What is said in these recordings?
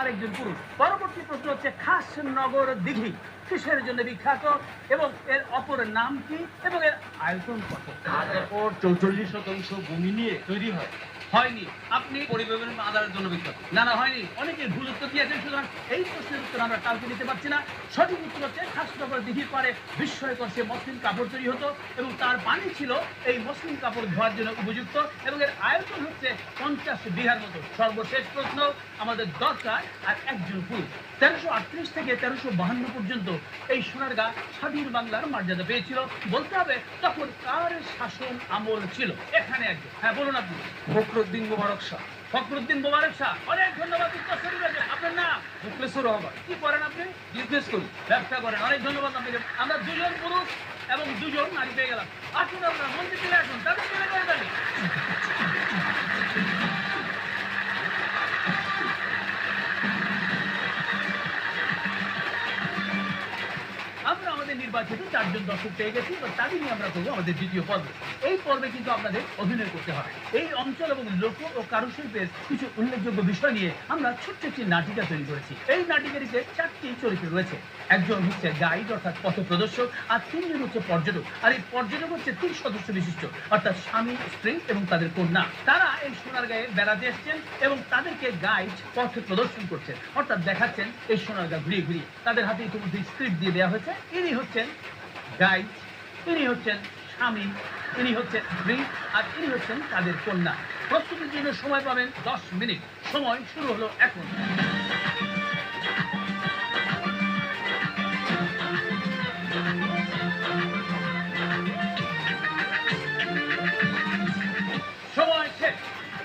আরেকজন পুরুষ। পরবর্তী প্রশ্ন হচ্ছে খাসনগর দিঘি কিসের জন্য বিখ্যাত এবং এর অপর নাম কি এবং এর আয়তন কত? কাজের পর ৪৪% ভূমি নিয়ে তৈরি হয়। হয়নি। আপনি পরিবহন আদারের জন্য বিখ্যাত। না না হয়নি। অনেকে ভুল উত্তর দিয়েছেন, সুতরাং এই প্রশ্নের উত্তর আমরা কাউকে দিতে পারছি না। সঠিক উত্তর হচ্ছে খাসনগর দিঘির পারে বিস্ময়কর সে মসলিন কাপড় তৈরি হতো এবং তার পানি ছিল এই মসলিন কাপড় ধোয়ার জন্য উপযুক্ত এবং এর আয়তন হচ্ছে 50 বিঘার মতো। সর্বশেষ প্রশ্ন আমাদের দরকার আর একজন পুরুষ। 1338 থেকে 1352 পর্যন্ত এই সোনারগাঁ স্বাধীন বাংলার মর্যাদা পেয়েছিল। বলতে হবে তখন কার শাসন আমল ছিল। এখানে একজন, হ্যাঁ বলুন আপনি। ফখরুদ্দিন মোবারক শাহ। ফখরুদ্দিন মোবারক শাহ, অনেক ধন্যবাদ। উত্তর সঠিক হয়েছে। আপনার নাম? মুখলেসুর রহমান। কি করেন আপনি? বিজনেস করি। ব্যবসা করেন। অনেক ধন্যবাদ আপনাকে। আমরা দুজন পুরুষ এবং দুজন নারী পেয়ে গেলাম। আসুন আপনারা মন্দির চলে আসুন, তাদের চলে করে জানি। আমরা আমাদের নির্বাচিত 4 জন দর্শক পেয়ে গেছি এবং তাদের নিয়ে আমরা করবো আমাদের দ্বিতীয় পর্ব। এই পর্বে কিন্তু আপনাদের অভিনয় করতে হবে। এই অঞ্চল এবং লোক ও কারুশিল্পের কিছু উল্লেখযোগ্য বিষয় নিয়ে আমরা ছোট্ট একটি নাটিকা তৈরি করেছি। এই নাটিকাটিতে 4টি চরিত্র রয়েছে। একজন হচ্ছে গাইড অর্থাৎ পথ প্রদর্শক, আর 3 জন হচ্ছে পর্যটক। আর এই পর্যটক হচ্ছে 3 সদস্য বিশিষ্ট অর্থাৎ স্বামী, স্ত্রী এবং তাদের কন্যা। তারা এই সোনারগাঁয়ে বেড়াতে এসছেন এবং তাদেরকে গাইড পথ প্রদর্শন করছেন অর্থাৎ দেখাচ্ছেন এই সোনারগাঁ ঘুরিয়ে ঘুরিয়ে। তাদের হাতে ইতিমধ্যে স্ক্রিপ্ট দিয়ে দেওয়া হয়েছে। ইনি হচ্ছেন গাইড, ইনি হচ্ছেন স্বামী, ইনি হচ্ছেন স্ত্রী আর ইনি হচ্ছেন তাদের কন্যা। প্রস্তুতির জন্য সময় পাবেন 10 মিনিট। সময় শুরু হলো এখন। সময় শেষ।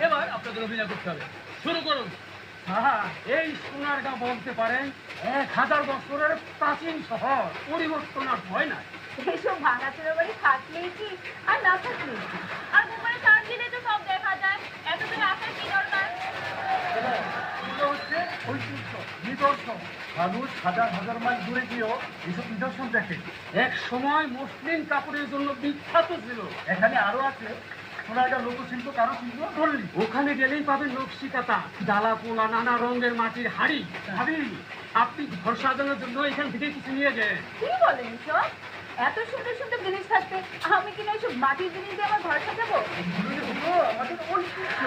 এবার আপনাদের অভিনয় করতে হবে। শুরু করুন। এই সোনারগাঁ বলতে পারেন 1000 বছরের প্রাচীন শহর। পরিবর্তন আর হয় না। এইসব ভাঙাচোরা বাড়ি থাকলেই কি আর না থাকলেই কি, আর মোবাইলে চার্জ দিলে তো সব দেখা যায়। এত দূরে আসার কি দরকার? এগুলো হচ্ছে ঐতিহ্য, নিদর্শন। মানুষ হাজার হাজার মাইল দূরে গিয়েও এইসব নিদর্শন দেখে। এক সময় মসলিন কাপড়ের জন্য বিখ্যাত ছিল। এখানে আরো আছে সোনারগাঁ লোকশিল্প, কারুশিল্প, পল্লী। ওখানে গেলেই পাবেন নকশি কাঁথা, ডালা পোলা, নানা রঙের মাটির হাড়ি। ভাবি, আপনি ঘর সাজানোর জন্য এখান থেকে কিছু নিয়ে যান। কি বলেন এসব? এত সুন্দর সুন্দর জিনিস থাকতে আমি কিনা এইসব মাটির জিনিস দিয়ে আমার ঘর সাজাবো? এগুলো আমাদের ঐতিহ্য।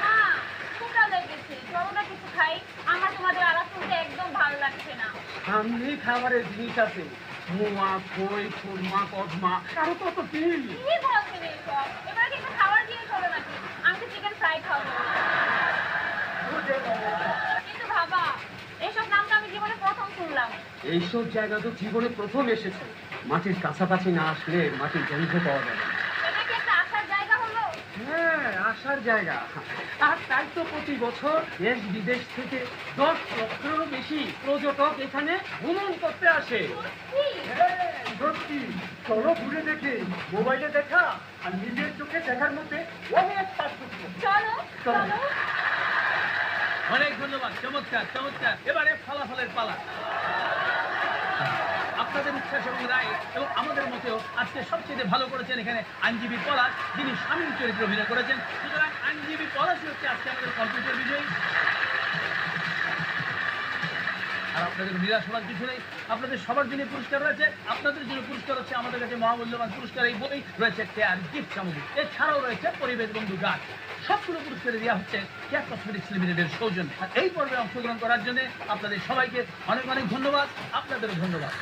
হ্যাঁ, ক্ষুধা লেগেছে, চলো না কিছু খাই। আমার তোমাদের আলাপ শুনতে একদম ভালো লাগছে না। সামনে খাবারের জিনিস আছে, মোয়া, খই, খুরমা, কদমা, আরো কত কি। কি বলছেন এইসব? এবারে কি একটা খাবার দিয়ে চলো নাকি? আমি তো চিকেন ফ্রাই খাবো। কিন্তু বাবা, এইসব নাম তো আমি জীবনে প্রথম শুনলাম। এইসব জায়গা তো জীবনে প্রথম এসেছে। মাটির কাছাকাছি না আসলে মাটির গন্ধ পাওয়া যাবে না। এটা কি একটা আসার জায়গা হলো? হ্যাঁ, আসার জায়গা। আর তাই তো প্রতি বছর দেশ বিদেশ থেকে 10 লক্ষেরও বেশি পর্যটক এখানে ভ্রমণ করতে আসে। কি? সত্যি, চলো ঘুরে দেখে। মোবাইলে দেখা আর নিজের চোখে দেখার মধ্যে অনেক পার্থক্য। চলো চলো। অনেক ধন্যবাদ। চমৎকার চমৎকার। এবারে ফলাফলের পালা। আপনাদের উচ্ছ্বাস এবং রায় এবং আমাদের মতেও আজকে সবচেয়ে ভালো করেছেন এখানে আইনজীবী পলাশ, যিনি স্বামীর চরিত্রে অভিনয় করেছেন। সুতরাং আইনজীবী পলাশই হচ্ছে আজকে আমাদের কম্পিউটার বিজয়ী। আর আপনাদের নিরাশ হওয়ার কিছু নেই। আপনাদের সবার জন্য পুরস্কার রয়েছে। আপনাদের জন্য পুরস্কার হচ্ছে আমাদের কাছে মহামূল্যবান পুরস্কার এই বই রয়েছে, কেয়ার গিফট সামগ্রী। এছাড়াও রয়েছে পরিবেশ বন্ধু গাছ। সবগুলো পুরস্কারে দেওয়া হচ্ছে কেয়ার কসমেটিক্স লিমিটেডের সৌজন্যে। আর এই পর্বে অংশগ্রহণ করার জন্য আপনাদের সবাইকে অনেক অনেক ধন্যবাদ। আপনাদেরও ধন্যবাদ।